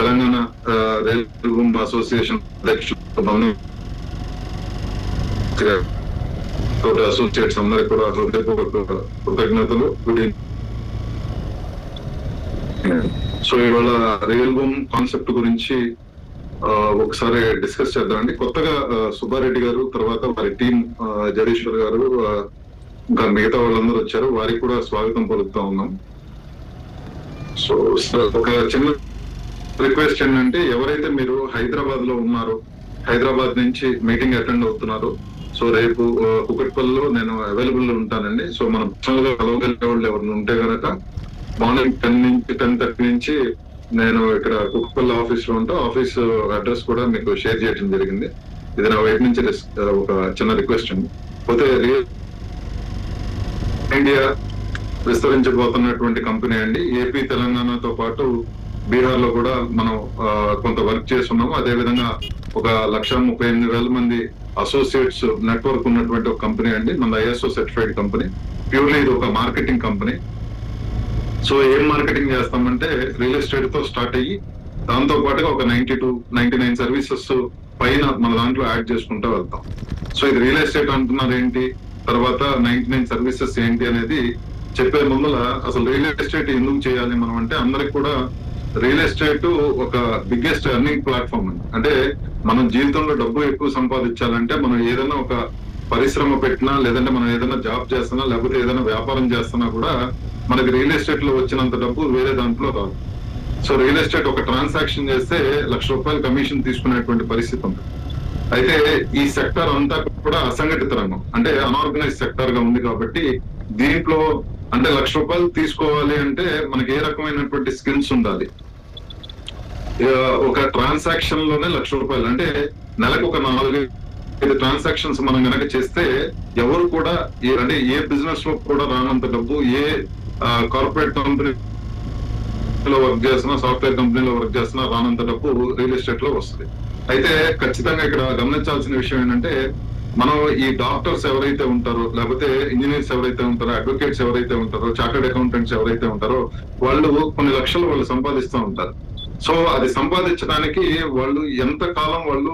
Telangana railway association అధ్యక్షులు associates అందరికి కూడా హృదయపూర్వక కృతజ్ఞతలు. సో ఇవాళ రైల్వే కాన్సెప్ట్ గురించి ఒకసారి డిస్కస్ చేద్దామండి. కొత్తగా సుబ్బారెడ్డి గారు, తర్వాత వారి టీం జగదీశ్వర్ గారు, ఇంకా మిగతా వాళ్ళందరూ వచ్చారు. వారికి కూడా స్వాగతం పలుకుతా ఉన్నాం. సో ఒక చిన్న రిక్వెస్ట్ ఏంటంటే, ఎవరైతే మీరు హైదరాబాద్ లో ఉన్నారో, హైదరాబాద్ నుంచి మీటింగ్ అటెండ్ అవుతున్నారు, సో రేపు కుకట్పల్లిలో నేను అవైలబుల్ ఉంటానండి. సో మనం పర్సనల్ గా కలవగలిగే వాళ్ళు ఎవరు ఉంటే కనుక మార్నింగ్ 10:30 నుంచి నేను ఇక్కడ కుకట్పల్లి ఆఫీస్ లో ఉంటా. ఆఫీస్ అడ్రస్ కూడా మీకు షేర్ చేయడం జరిగింది. ఇది నా వైపు నుంచి ఒక చిన్న రిక్వెస్ట్ అండి. పోతే ఇండియా విస్తరించబోతున్నటువంటి కంపెనీ అండి. ఏపీ తెలంగాణతో పాటు బీహార్ లో కూడా మనం కొంత వర్క్ చేస్తున్నాము. అదేవిధంగా 1,38,000 మంది అసోసియేట్స్ నెట్వర్క్ ఉన్నటువంటి ఒక కంపెనీ అండి. మన ISO సర్టిఫైడ్ కంపెనీ. ప్యూర్లీ ఇది ఒక మార్కెటింగ్ కంపెనీ. సో ఏం మార్కెటింగ్ చేస్తామంటే, రియల్ ఎస్టేట్ తో స్టార్ట్ అయ్యి దాంతో పాటుగా ఒక 99 సర్వీసెస్ పైన మన దాంట్లో యాడ్ చేసుకుంటూ వెళ్తాం. సో ఇది రియల్ ఎస్టేట్ అంటున్నారు ఏంటి, తర్వాత 99 సర్వీసెస్ ఏంటి అనేది చెప్పే ముందర అసలు రియల్ ఎస్టేట్ ఎందుకు చేయాలి మనం అంటే, అందరికి కూడా రియల్ ఎస్టేట్ ఒక బిగ్గెస్ట్ ఎర్నింగ్ ప్లాట్ఫామ్ అండి. అంటే మనం జీవితంలో డబ్బు ఎక్కువ సంపాదించాలంటే మనం ఏదైనా ఒక పరిశ్రమ పెట్టినా, లేదంటే మనం ఏదైనా జాబ్ చేస్తున్నా, లేకపోతే ఏదైనా వ్యాపారం చేస్తున్నా కూడా మనకి రియల్ ఎస్టేట్ లో వచ్చినంత డబ్బు వేరే దాంట్లో రాదు. సో రియల్ ఎస్టేట్ ఒక ట్రాన్సాక్షన్ చేస్తే ₹1,00,000 కమిషన్ తీసుకునేటువంటి పరిస్థితి ఉంది. అయితే ఈ సెక్టర్ అంతా కూడా అసంఘటిత రంగం, అంటే అనార్గనైజ్ సెక్టర్ గా ఉంది. కాబట్టి దీంట్లో అంటే ₹1,00,000 తీసుకోవాలి అంటే మనకి ఏ రకమైనటువంటి స్కిల్స్ ఉండాలి. ఒక ట్రాన్సాక్షన్ లోనే ₹1,00,000 అంటే నెలకు ఒక 4-5 ట్రాన్సాక్షన్స్ మనం కనుక చేస్తే ఎవరు కూడా అంటే ఏ బిజినెస్ లో కూడా రానంత డబ్బు ఏ కార్పొరేట్ కంపెనీలో వర్క్ చేస్తున్నా, సాఫ్ట్వేర్ కంపెనీలో వర్క్ చేస్తున్నా రానంత డబ్బు రియల్ ఎస్టేట్ లో వస్తుంది. అయితే ఖచ్చితంగా ఇక్కడ గమనించాల్సిన విషయం ఏంటంటే, మనం ఈ డాక్టర్స్ ఎవరైతే ఉంటారో, లేకపోతే ఇంజనీర్స్ ఎవరైతే ఉంటారో, అడ్వకేట్స్ ఎవరైతే ఉంటారో, చార్టర్డ్ అకౌంటెంట్స్ ఎవరైతే ఉంటారో, వాళ్ళు కొన్ని లక్షలు వాళ్ళు సంపాదిస్తూ ఉంటారు. సో అది సంపాదించడానికి వాళ్ళు ఎంత కాలం వాళ్ళు